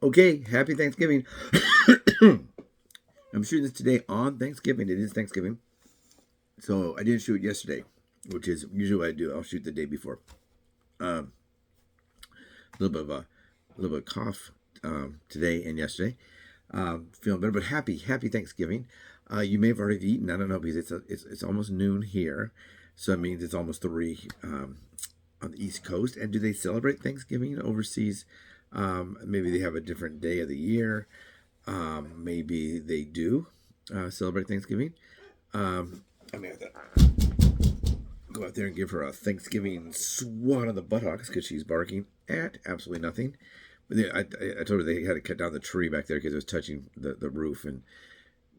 Okay, happy Thanksgiving. I'm shooting this today on Thanksgiving. It is Thanksgiving. So I didn't shoot yesterday, which is usually what I do. I'll shoot the day before. A little bit of a cough today and yesterday. Feeling better, but happy Thanksgiving. You may have already eaten. I don't know because it's almost noon here, so it means it's almost 3 on the East Coast. And do they celebrate Thanksgiving overseas? Maybe they have a different day of the year. Maybe they do celebrate Thanksgiving. I may have to go out there and give her a Thanksgiving swat on the buttocks because she's barking at absolutely nothing. But then I told her they had to cut down the tree back there because it was touching the roof and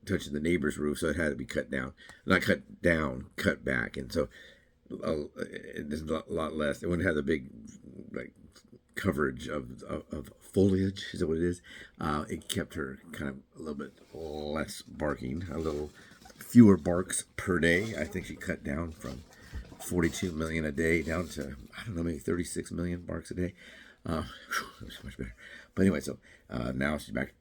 touching the neighbor's roof, so it had to be cut down. Not cut down, cut back. And so there's a lot less. It wouldn't have the big like coverage of foliage, is that what it is? It kept her kind of a little bit less barking, a little fewer barks per day. I think she cut down from 42 million a day down to, I don't know, maybe 36 million barks a day. That's much better. But anyway, so now she's back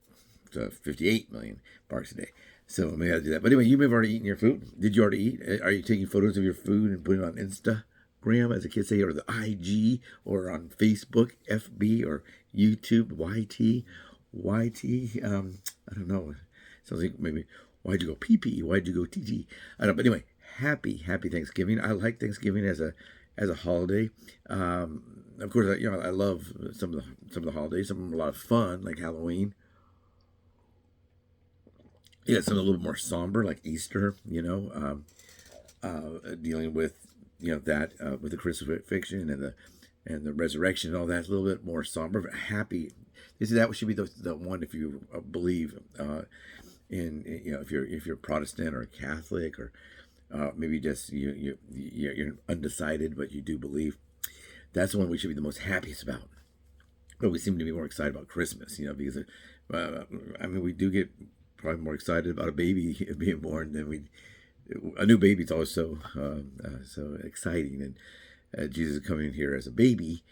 to 58 million barks a day. So maybe I'll do that. But anyway, you may have already eaten your food. Did you already eat? Are you taking photos of your food and putting it on Instagram, as the kids say, or the IG, or on Facebook, FB, or YouTube, YT? I don't know. Sounds like maybe, why'd you go PP? Why'd you go TT? I don't know. But anyway, happy Thanksgiving. I like Thanksgiving as a holiday. Of course, I love some of the holidays. Some of them are a lot of fun, like Halloween. Yeah, something a little bit more somber, like Easter. Dealing with that with the crucifixion and the resurrection and all that. It's a little bit more somber, but happy. That should be the one if you believe in if you're Protestant or Catholic, or maybe just you're undecided but you do believe. That's the one we should be the most happiest about. But we seem to be more excited about Christmas, because we do get probably more excited about a baby being born than a new baby. It's always so exciting, and Jesus coming here as a baby.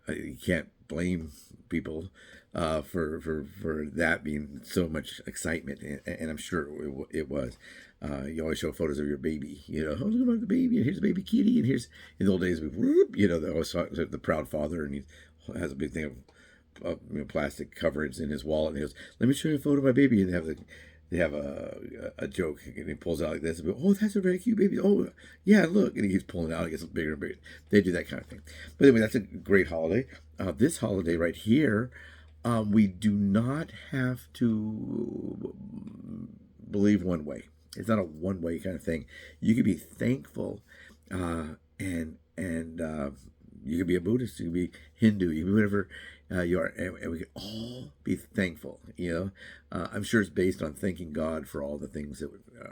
You can't blame people for that being so much excitement, and I'm sure it was. You always show photos of your baby, oh, look about the baby, and here's a baby kitty, and here's, in the old days, they always saw the proud father, and he has a big thing of plastic coverage in his wallet, and he goes, let me show you a photo of my baby, and they have a joke, and he pulls out like this, and goes, oh, that's a very cute baby, oh, yeah, look, and he keeps pulling it out, it gets bigger and bigger. They do that kind of thing. But anyway, that's a great holiday. This holiday right here, we do not have to believe one way. It's not a one-way kind of thing. You can be thankful, and you can be a Buddhist, you can be Hindu, you can be whatever you are, and we can all be thankful. I'm sure it's based on thanking God for all the things that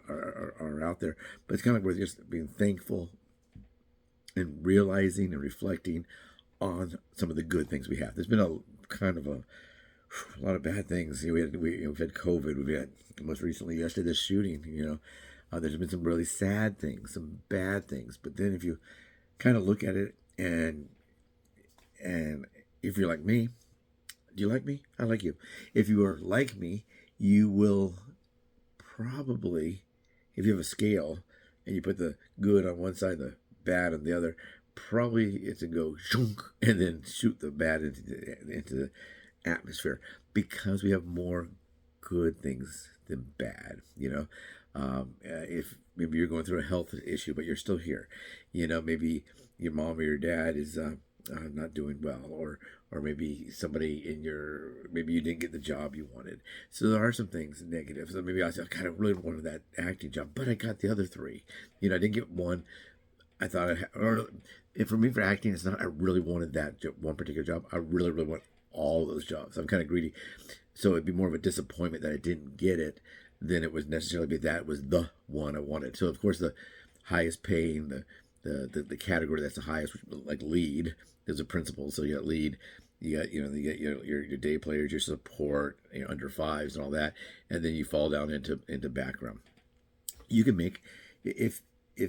are out there, but it's kind of like we're just being thankful and realizing and reflecting on some of the good things we have. There's been a lot of bad things. We've had COVID. We've had, most recently yesterday, this shooting. There's been some really sad things, some bad things. But then if you kind of look at it, and if you're like me, do you like me? I like you. If you are like me, you will probably, if you have a scale and you put the good on one side, the bad on the other, probably it's a go shunk and then shoot the bad into the atmosphere, because we have more good things than bad. If maybe you're going through a health issue but you're still here, maybe your mom or your dad is not doing well, or maybe maybe you didn't get the job you wanted. So there are some things negative. So maybe I said, I kind of really wanted that acting job, but I got the other 3. I didn't get one. I thought for me, for acting, it's not I really wanted that one particular job. I really want all those jobs. I'm kind of greedy, so it'd be more of a disappointment that I didn't get it than it was necessarily be that was the one I wanted. So of course the highest paying, the category that's the highest, like lead, there's a principal. So you got lead, you got your day players, your support, under 5s and all that, and then you fall down into background. You can make, if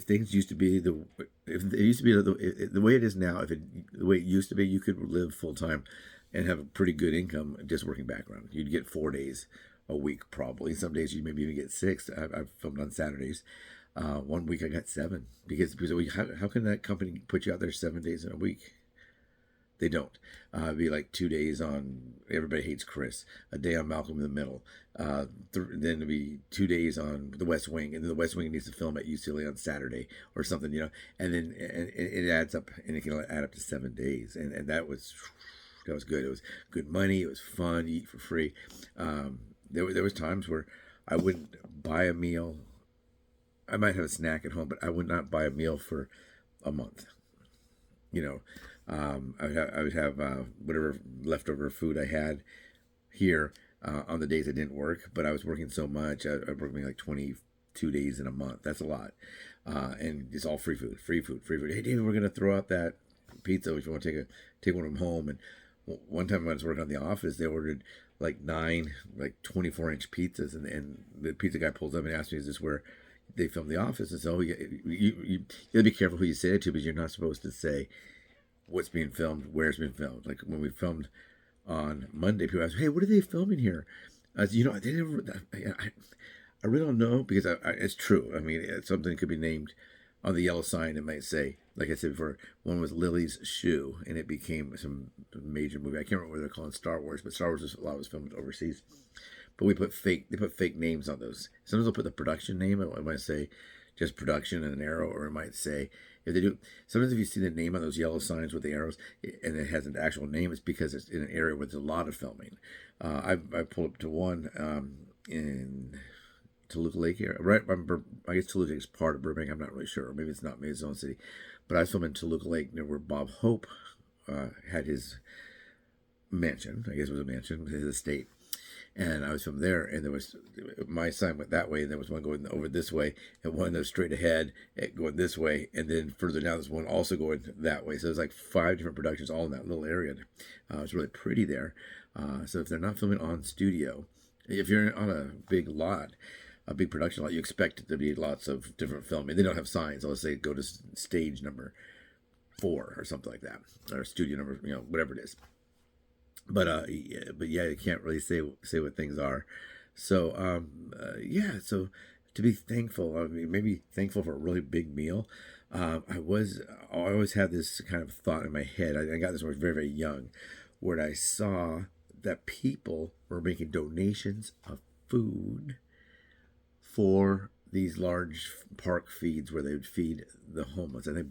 things used to be the way it is now, the way it used to be, you could live full time and have a pretty good income just working background. You'd get 4 days a week probably. Some days you maybe even get 6. I've filmed on Saturdays. One week I got 7 because how can that company put you out there 7 days in a week? They don't. It'd be like 2 days on Everybody Hates Chris, a day on Malcolm in the Middle. Then it'd be 2 days on The West Wing, and then The West Wing needs to film at UCLA on Saturday or something, And then it adds up, and it can add up to 7 days, and that was good. It was good money. It was fun. You eat for free. There was times where I wouldn't buy a meal. I might have a snack at home, but I would not buy a meal for a month. I would have whatever leftover food I had here on the days I didn't work, but I was working so much. I worked maybe like 22 days in a month. That's a lot. And it's all free food. Hey, David, we're going to throw out that pizza if you want to take one of them home. And one time when I was working on The Office, they ordered like 9 like 24-inch pizzas, and the pizza guy pulls up and asks me, is this where they film The Office? And so you gotta be careful who you say it to, because you're not supposed to say what's being filmed, where it's been filmed. Like when we filmed on Monday, people ask, hey, what are they filming here? They never, I really don't know, because it's true. I mean, something could be named on the yellow sign. It might say, like I said before, one was Lily's Shoe, and it became some major movie. I can't remember what they're calling Star Wars, but Star Wars, a lot was filmed overseas. But they put fake names on those. Sometimes they'll put the production name. It might say just production and an arrow, or it might say, if they do, sometimes if you see the name on those yellow signs with the arrows and it has an actual name, it's because it's in an area where there's a lot of filming. I pulled up to one in Toluca Lake area, right? I guess Toluca is part of Burbank. I'm not really sure. Maybe it's not. Maybe it's its own city. But I was filming in Toluca Lake, near where Bob Hope had his mansion. I guess it was a mansion, his estate. And I was from there, and there was, my sign went that way, and there was one going over this way, and one that was straight ahead going this way, and then further down there's one also going that way. So there's like 5 different productions all in that little area. It was really pretty there. So if they're not filming on studio, if you're on a big lot, a big production lot, you expect it to be lots of different filming. They don't have signs. They'll say go to stage number 4 or something like that, or studio number, whatever it is. But yeah, you can't really say what things are. So so to be thankful, I mean, maybe thankful for a really big meal. I always had this kind of thought in my head. I got this when I was very, very young, where I saw that people were making donations of food for these large park feeds where they would feed the homeless. I think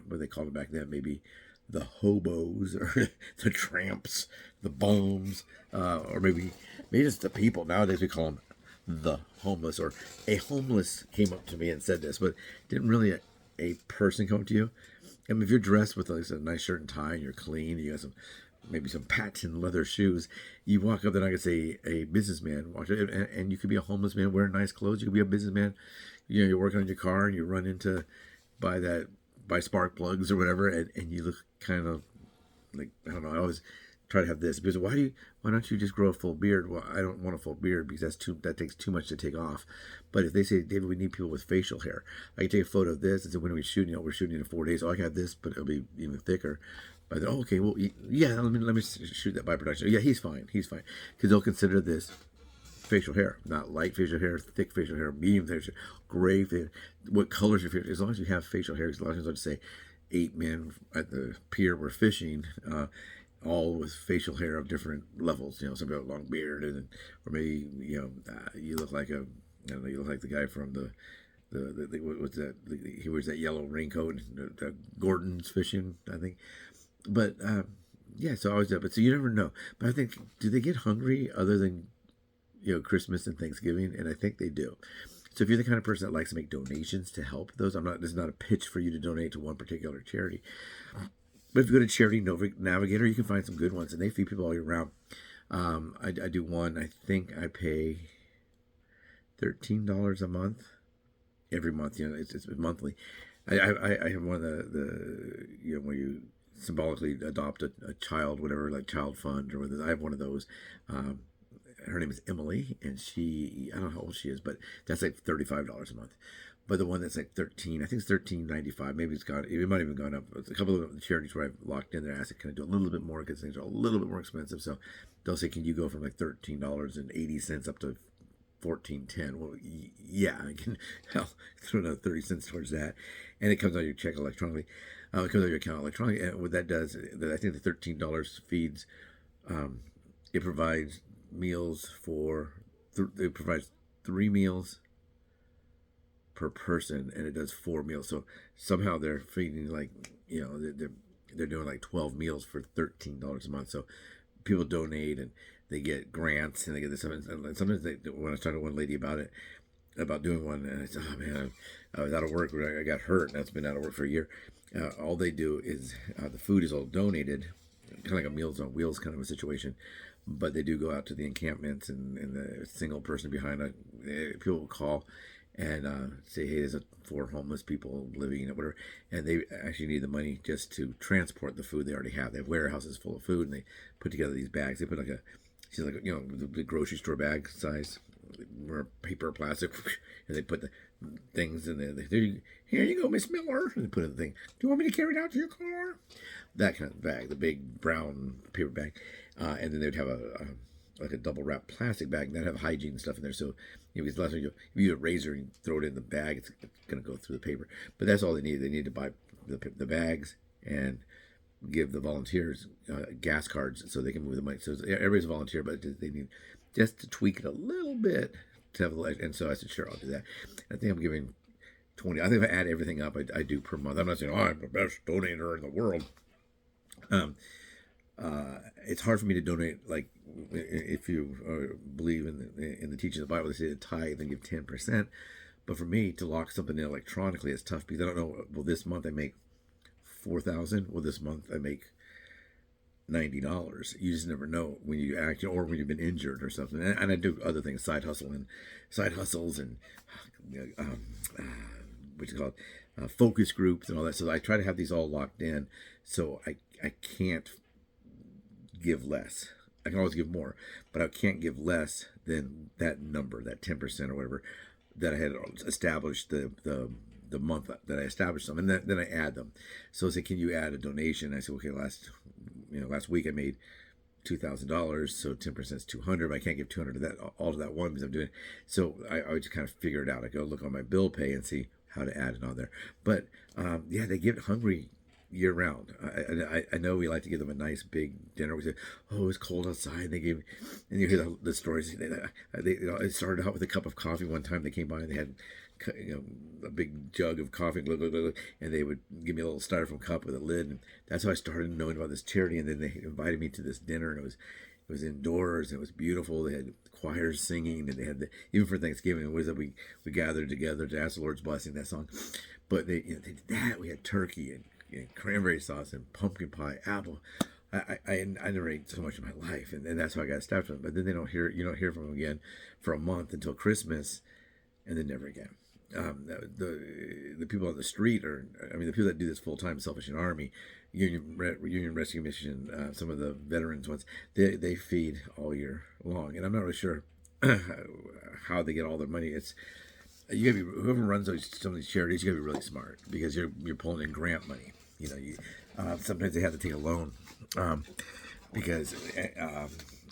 what they called it back then, maybe the hobos or the tramps, the bums, or maybe just the people. Nowadays we call them the homeless, or a homeless came up to me and said this, but didn't really a person come to you. I mean, if you're dressed with like a nice shirt and tie and you're clean, you got maybe some patent leather shoes, you walk up there, and I could say a businessman walks up, and you could be a homeless man wearing nice clothes. You could be a businessman, you're working on your car and you run into buy spark plugs or whatever, and you look kind of like, I don't know, I always try to have this, because why don't you just grow a full beard? Well, I don't want a full beard because that takes too much to take off. But if they say, David, we need people with facial hair, I can take a photo of this and say, when are we shooting? We're shooting in 4 days. I got this, but it'll be even thicker. But then, okay, well, yeah, let me shoot that by production. Yeah, he's fine, because they'll consider this facial hair, not light facial hair, thick facial hair, medium facial hair, gray facial. What colors your facial? As long as you have facial hair, because a lot of times I'll just say 8 men at the pier were fishing, all with facial hair of different levels. Some got a long beard, or maybe you look like you look like the guy from the what's that? He wears that yellow raincoat. Gordon's fishing, I think. But yeah, so I always do. But so you never know. But I think, do they get hungry other than Christmas and Thanksgiving? And I think they do. So if you're the kind of person that likes to make donations to help those, this is not a pitch for you to donate to one particular charity. But if you go to Charity Navigator, you can find some good ones, and they feed people all year round. I do one. I think I pay $13 a month every month. It's monthly. I have one of the where you symbolically adopt a child, whatever, like Child Fund or whatever. I have one of those. Her name is Emily, and I don't know how old she is, but that's like $35 a month. But the one that's like 13, I think it's 13.95. Maybe it's gone. It might have even gone up. A couple of the charities where I've locked in there asked, can I do a little bit more because things are a little bit more expensive. So they'll say, can you go from like $13.80 up to 14.10? Well, yeah, I can. Hell, throw another 30 cents towards that, and it comes out of your check electronically. It comes out of your account electronically. And what that does, I think the $13 feeds. It provides meals for. It provides 3 meals per person, and it does 4 meals. So somehow they're feeding like, they're doing like 12 meals for $13 a month. So people donate and they get grants and they get this. And sometimes when I was talking to one lady about it, about doing one, and I said, oh man, I was out of work. I got hurt, and that's been out of work for a year. All they do is the food is all donated, kind of like a Meals on Wheels kind of a situation. But they do go out to the encampments, and the single person behind people will call and say, hey, there's 4 homeless people living in it, whatever, and they actually need the money just to transport the food they already have. They have warehouses full of food, and they put together these bags. They put the grocery store bag size, or paper or plastic, and they put the things in there. Here you go, Miss Miller. And they put in the thing. Do you want me to carry it out to your car? That kind of bag, the big brown paper bag, and then they'd have a double wrapped plastic bag that have hygiene stuff in there. So because last time if you use a razor and throw it in the bag, it's going to go through the paper. But that's all they need. They need to buy the bags and give the volunteers gas cards so they can move the money. So everybody's a volunteer, but they need just to tweak it a little bit to have and so I said, sure, I'll do that. I think I'm giving 20. I think if I add everything up, I do per month. I'm not saying, I'm the best donator in the world. It's hard for me to donate, like, if you believe in the teaching of the Bible, they say to tithe and give 10%. But for me to lock something in electronically is tough because I don't know. Well, this month I make $4,000. Well, this month I make $90. You just never know when you act, or when you've been injured or something. And I do other things, side hustles, and what's it called, focus groups and all that. So I try to have these all locked in, so I can't give less. I can always give more, but I can't give less than that number, that 10% or whatever that I had established the month that I established them, and then I add them. So I say, can you add a donation? I said, okay, last week I made $2,000, so 10% is $200. But I can't give $200 to that all to that one because I'm doing it. So I would just kind of figure it out. I go look on my bill pay and see how to add it on there. But yeah, they get hungry year round. I know we like to give them a nice big dinner. We say, oh, it's cold outside. They gave, and you hear the stories. It started out with a cup of coffee. One time they came by and they had a big jug of coffee, and they would give me a little styrofoam cup with a lid. And that's how I started knowing about this charity. And then they invited me to this dinner, and it was indoors, and it was beautiful. They had choirs singing, and they had even for Thanksgiving, it was that we gathered together to ask the Lord's blessing, that song. But they did that. We had turkey and cranberry sauce and pumpkin pie, apple. I never ate so much in my life, and that's how I got staffed from them. But then you don't hear from them again for a month until Christmas, and then never again. The people on the street the people that do this full time, Salvation Army, Union Rescue Mission, some of the veterans ones, they feed all year long, and I'm not really sure how they get all their money. It's you gotta be, whoever runs some of these charities, you gotta be really smart because you're pulling in grant money. Sometimes they have to take a loan because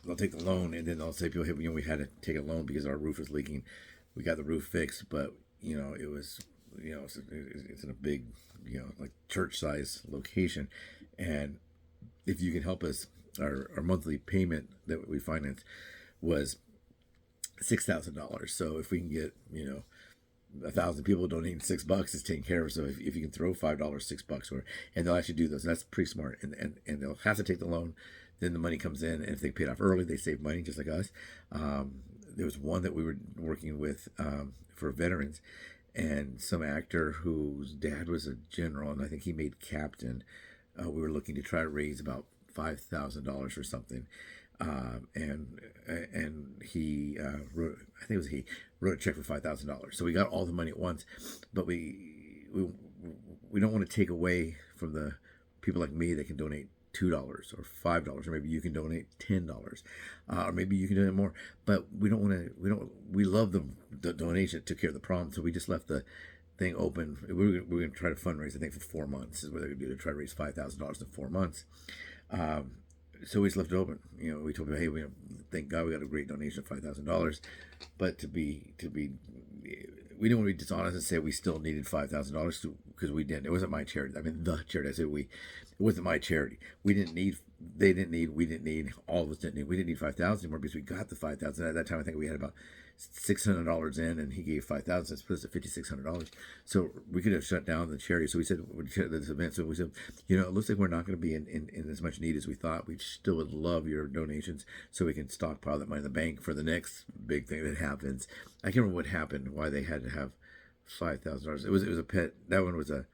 they'll take the loan, and then they'll say, people, hey, we had to take a loan because our roof was leaking. We got the roof fixed, but it was, it's in a big, like church size location, and if you can help us, our monthly payment that we financed was $6,000. So if we can get 1,000 people donating $6, it's taken care of. So if you can throw $5, $6, and they'll actually do those, and that's pretty smart. And they'll have to take the loan, then the money comes in, and if they pay it off early, they save money just like us. There was one that we were working with for veterans, and some actor whose dad was a general, and I think he made captain. We were looking to try to raise about $5,000 or something, and he wrote, I think it was he wrote a check for $5,000. So we got all the money at once, but we don't want to take away from the people like me that can donate $2 or $5, or maybe you can donate $10, or maybe you can donate more. But we don't want to. We love the donation that took care of the problem, so we just left the thing open. We're going to try to fundraise, I think, for 4 months is what they're going to do, to try to raise $5,000 in 4 months. So we just left it open. You know, we told them, hey, thank God we got a great donation of $5,000, but we didn't want to be dishonest and say we still needed $5,000 because we didn't. It wasn't my charity. I mean, the charity. I said we. It wasn't my charity. We didn't need. They didn't need. We didn't need. All of us didn't need. We didn't need 5,000 anymore because we got the 5,000 at that time. I think we had about $600 in, and he gave 5,000. So put us at $5,600. So we could have shut down the charity. So we said this event. So we said, you know, it looks like we're not going to be in as much need as we thought. We still would love your donations so we can stockpile that money in the bank for the next big thing that happens. I can't remember what happened. Why they had to have $5,000. It was a pet. That one was a.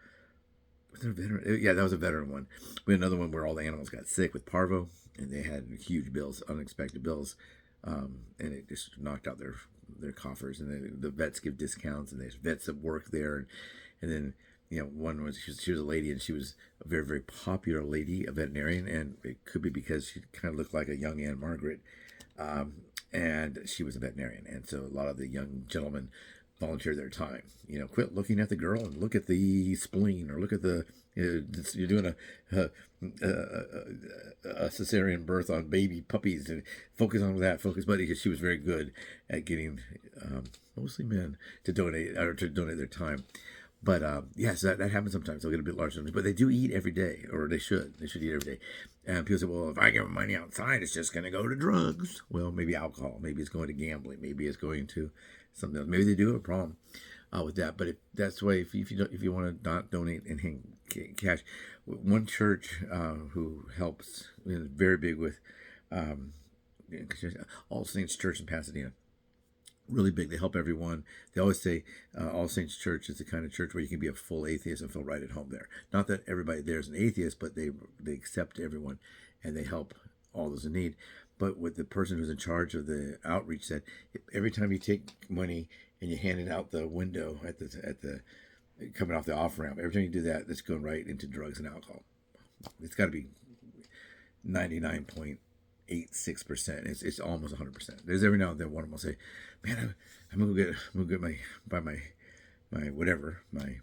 Was there a veteran? Yeah, that was a veteran one. We had another one where all the animals got sick with parvo, and they had huge bills, unexpected bills, and it just knocked out their coffers. And the vets give discounts, and there's vets that work there, and then you know, one was she was a lady, and she was a very, very popular lady, a veterinarian, and it could be because she kind of looked like a young Anne Margaret, and she was a veterinarian, and so a lot of the young gentlemen volunteer their time. You know, quit looking at the girl and look at the spleen, or look at the you're doing a cesarean birth on baby puppies, and focus on that. Focus, buddy, because she was very good at getting mostly men to donate their time. But yes, that happens sometimes. They'll get a bit larger, but they do eat every day, or they should eat every day. And people say, well, if I give them money outside, it's just going to go to drugs. Well, maybe alcohol, maybe it's going to gambling, maybe it's going to something else. Maybe they do have a problem with that. But that's the way. If you want to not donate and hang cash, one church who helps, is very big with All Saints Church in Pasadena. Really big. They help everyone. They always say All Saints Church is the kind of church where you can be a full atheist and feel right at home there. Not that everybody there is an atheist, but they accept everyone, and they help all those in need. But what the person who's in charge of the outreach said, every time you take money and you hand it out the window at the coming off the off ramp, every time you do that, that's going right into drugs and alcohol. It's got to be 99.86%. It's almost 100%. There's every now and then one of them will say, "Man, I'm gonna get my whatever, my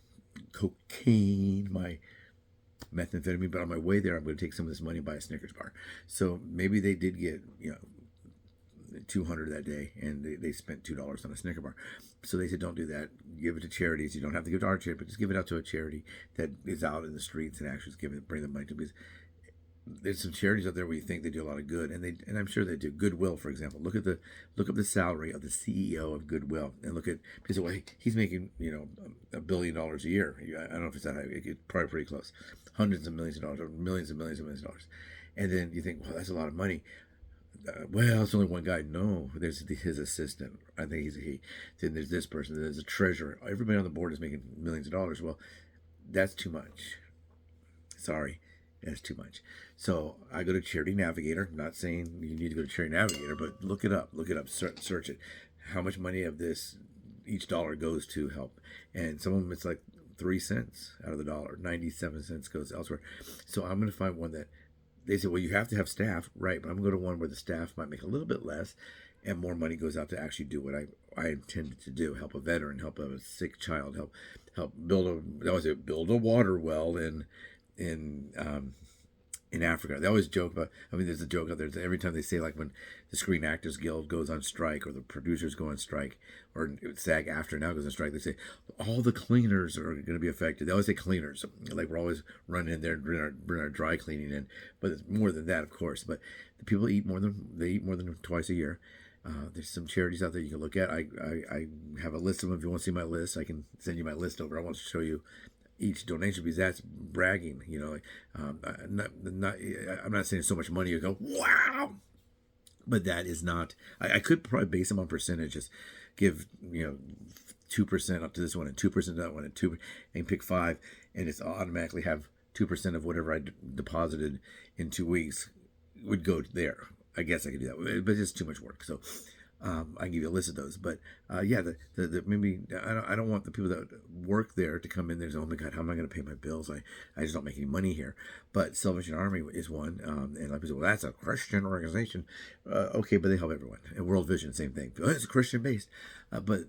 cocaine, my methamphetamine, but on my way there, I'm going to take some of this money and buy a Snickers bar." So maybe they did get, you know, $200 that day, and they spent $2 on a Snickers bar. So they said, don't do that. Give it to charities. You don't have to give it to our charity, but just give it out to a charity that is out in the streets and actually bring the money to. Because there's some charities out there where you think they do a lot of good, and I'm sure they do. Goodwill, for example. Look up the salary of the CEO of Goodwill, and look at people. Well, he's making, you know, $1 billion a year. I don't know if it's that high. It's probably pretty close. Hundreds of millions of dollars, or millions and millions and millions of dollars. And then you think, well, that's a lot of money. Well, it's only one guy. No, there's his assistant. I think he's a he. Then there's this person. Then there's a treasurer. Everybody on the board is making millions of dollars. Well, that's too much. Sorry, that's too much. So I go to Charity Navigator. I'm not saying you need to go to Charity Navigator, but look it up. Search it. How much money of this each dollar goes to help? And some of them, it's like 3 cents out of the dollar. 97 cents goes elsewhere. So I'm going to find one that they say, well, you have to have staff, right? But I'm going to go to one where the staff might make a little bit less, and more money goes out to actually do what I intended to do: help a veteran, help a sick child, help build a water well in Africa. They always joke about, I mean, there's a joke out there every time they say, like, when the Screen Actors Guild goes on strike, or the producers go on strike, or SAG-AFTRA now goes on strike, they say all the cleaners are going to be affected. They always say cleaners, like we're always running in there and bring our dry cleaning in, but it's more than that, of course. But the people eat more than twice a year. There's some charities out there you can look at. I have a list of them. If you want to see my list, I can send you my list over. I want to show you each donation, because that's bragging, you know. I'm not saying so much money you go, wow, but that is not. I could probably base them on percentages, give, you know, 2% up to this one and 2% to that one and 2%, and pick 5, and it's automatically have 2% of whatever I deposited in 2 weeks would go there. I guess I could do that, but it's too much work. So I can give you a list of those. But yeah, the maybe I don't want the people that work there to come in there and say, oh my God, how am I going to pay my bills? I just don't make any money here. But Salvation Army is one, and a lot of people say, well, that's a Christian organization. Okay, but they help everyone. And World Vision, same thing. It's Christian based, but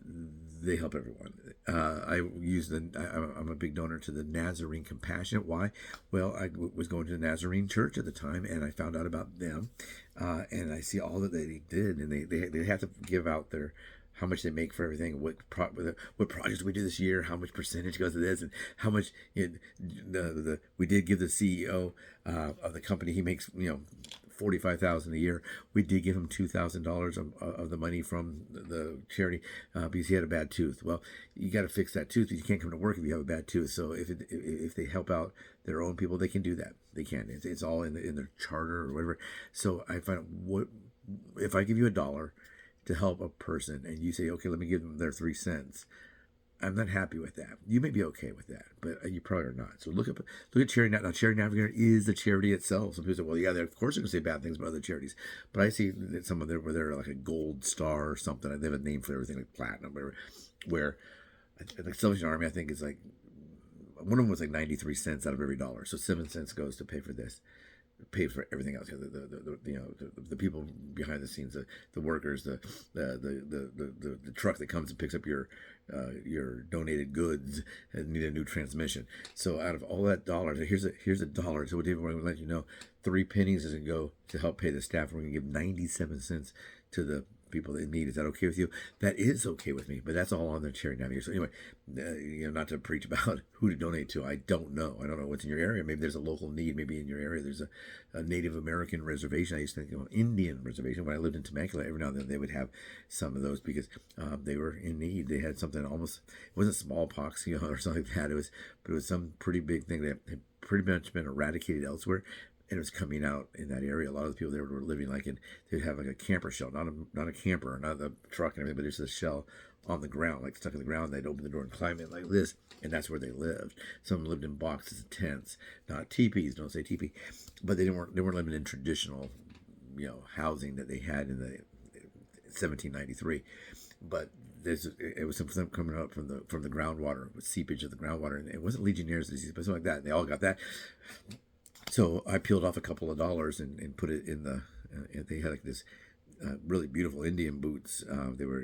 they help everyone. I'm a big donor to the Nazarene Compassionate. Why? Well, I was going to the Nazarene Church at the time, and I found out about them, and I see all that they did, and they have to give out their how much they make for everything, what projects we do this year, how much percentage goes to this, and how much we did give the CEO of the company. He makes $45,000 a year. We did give him $2,000 of the money from the charity because he had a bad tooth. Well, you got to fix that tooth. You can't come to work if you have a bad tooth. So if they help out their own people, they can do that. They can. It's all in their charter or whatever. So I find what if I give you $1 to help a person and you say, okay, let me give them their 3 cents. I'm not happy with that. You may be okay with that, but you probably are not. So look at Charity Navigator. Now, Charity Navigator is the charity itself. Some people say, well, yeah, of course they're going to say bad things about other charities. But I see that some of them where they're like a gold star or something. They have a name for everything, like platinum, whatever. Where like Salvation Army, I think, is like, one of them was like 93 cents out of every dollar. So 7 cents goes to pay for this. Pay for everything else. The people behind the scenes, the workers, the truck that comes and picks up your donated goods and need a new transmission. So out of all that dollars, here's a dollar. So we're going to let you know 3 pennies doesn't go to help pay the staff. We're going to give 97 cents to the people that need. Is that okay with you? That is okay with me, but that's all on the Charity Navigator. So anyway, not to preach about who to donate to. I don't know what's in your area. Maybe there's a local need. Maybe in your area there's a Native American reservation. I used to think Indian reservation. When I lived in Temecula, every now and then they would have some of those because they were in need. They had something almost, it wasn't smallpox, or something like that. But it was some pretty big thing that had pretty much been eradicated elsewhere. And it was coming out in that area. A lot of the people there were living they'd have like a camper shell, not a camper, not a truck and everything, but just a shell on the ground, like stuck in the ground. They'd open the door and climb in like this, and that's where they lived. Some lived in boxes of tents, not teepees. Don't say teepee, but they weren't living in traditional, housing that they had in the 1793. But it was something coming up from the groundwater, with seepage of the groundwater, and it wasn't Legionnaire's disease, but something like that. They all got that. So I peeled off a couple of dollars and put it in the. They had like this really beautiful Indian boots. They were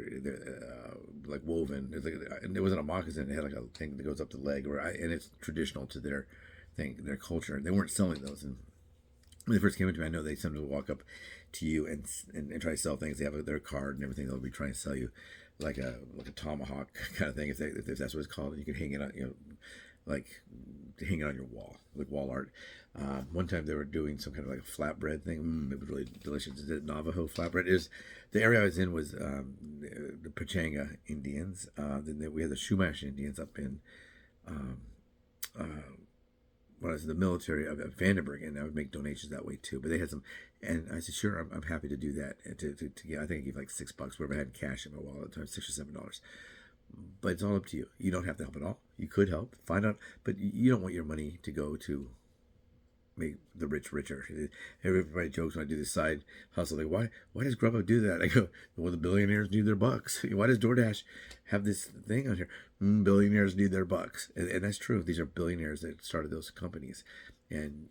like woven. And it wasn't a moccasin. It had like a thing that goes up the leg, and it's traditional to their thing, their culture. They weren't selling those. And when they first came into me, I know they sometimes walk up to you and try to sell things. They have their card and everything. They'll be trying to sell you like a tomahawk kind of thing, if that's what it's called. And you can hang it on, like hang it on your wall, like wall art. One time they were doing some kind of like a flatbread thing. It was really delicious. The Navajo flatbread. The area I was in was the Pechanga Indians. Then we had the Chumash Indians up in when I was in the military of Vandenberg, and I would make donations that way too. But they had some, and I said, sure, I'm happy to do that. And to get, I think I gave like $6, wherever I had cash in my wallet at the time, $6 or $7. But it's all up to you. You don't have to help at all. You could help, find out, but you don't want your money to go to make the rich richer. Everybody jokes when I do this side hustle, like, why does Grubhub do that? I go, well, the billionaires need their bucks. Why does DoorDash have this thing on here? Billionaires need their bucks. And that's true. These are billionaires that started those companies. And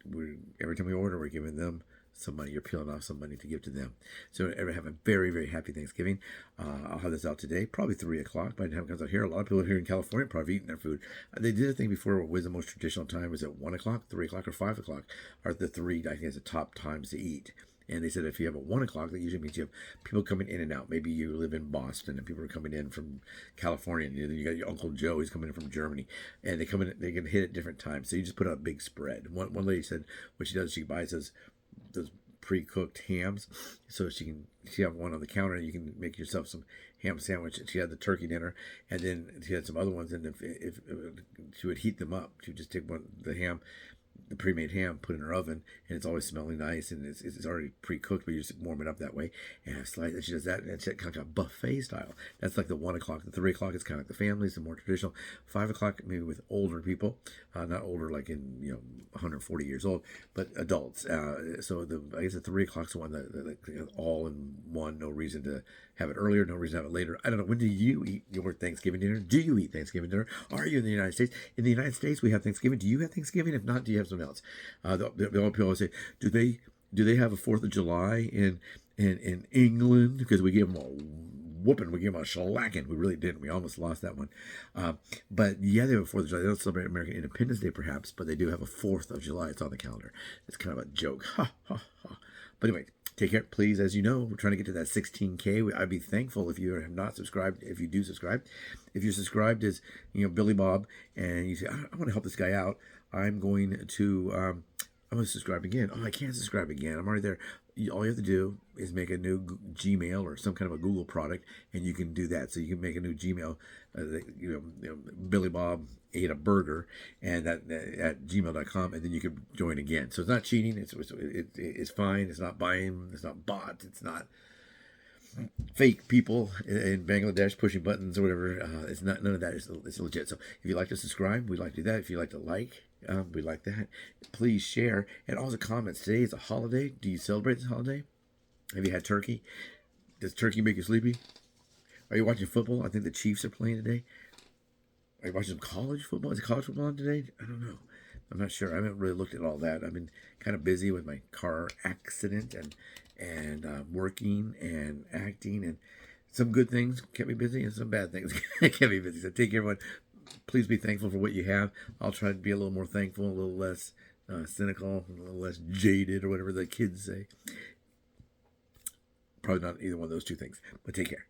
every time we order, we're giving them some money. You're peeling off some money to give to them. So have a very, very happy Thanksgiving. I'll have this out today, probably 3 o'clock. By the time it comes out here, a lot of people here in California probably eating their food. They did a thing before. What was the most traditional time? Was it 1 o'clock, 3 o'clock, or 5 o'clock? Are the three, I think, is the top times to eat. And they said if you have a 1 o'clock, that usually means you have people coming in and out. Maybe you live in Boston and people are coming in from California. And you got your Uncle Joe, he's coming in from Germany. And they come in, they can hit at different times. So you just put out a big spread. One lady said what she does, she buys those pre-cooked hams, so she have one on the counter and you can make yourself some ham sandwich. She had the turkey dinner, and then she had some other ones, and if she would heat them up, she would just take the pre-made ham, put it in her oven, and it's always smelling nice, and it's already pre-cooked, but you just warm it up that way and have slice. And she does that, and it's kind of like a buffet style. That's like the 1 o'clock. The 3 o'clock is kind of like the families, the more traditional. 5 o'clock maybe with older people, not older like in 140 years old, but adults. So I guess the 3 o'clock's the one that all in one. No reason to have it earlier, no reason to have it later. I don't know. When do you eat your Thanksgiving dinner? Do you eat Thanksgiving dinner? Are you in the United States? In the United States, we have Thanksgiving. Do you have Thanksgiving? If not, do you have something else? The old people always say, do they have a 4th of July in England? Because we give them a whooping. We gave them a shellacking. We really didn't. We almost lost that one. But yeah, they have a 4th of July. They don't celebrate American Independence Day, perhaps, but they do have a 4th of July. It's on the calendar. It's kind of a joke. Ha, ha, ha. But anyway, take care, please. As you know, we're trying to get to that 16K. I'd be thankful if you have not subscribed, if you do subscribe. If you're subscribed as, Billy Bob, and you say, I want to help this guy out, I'm going to subscribe again. Oh, I can't subscribe again. I'm already there. All you have to do is make a new Gmail or some kind of a Google product, and you can do that. So you can make a new Gmail, Billy Bob ate a burger, and that at gmail.com, and then you can join again. So it's not cheating. It's fine. It's not buying. It's not bot. It's not fake people in Bangladesh pushing buttons or whatever. It's not, none of that. It's legit. So if you'd like to subscribe, we'd like to do that. If you'd like to we'd like that. Please share. And also comments. Today is a holiday. Do you celebrate this holiday? Have you had turkey? Does turkey make you sleepy? Are you watching football? I think the Chiefs are playing today. Are you watching some college football? Is college football on today? I don't know. I'm not sure. I haven't really looked at all that. I've been kind of busy with my car accident and working and acting, and some good things kept me busy and some bad things kept me busy. So take care, everyone. Please be thankful for what you have. I'll try to be a little more thankful, a little less cynical, a little less jaded, or whatever the kids say. Probably not either one of those two things, but take care.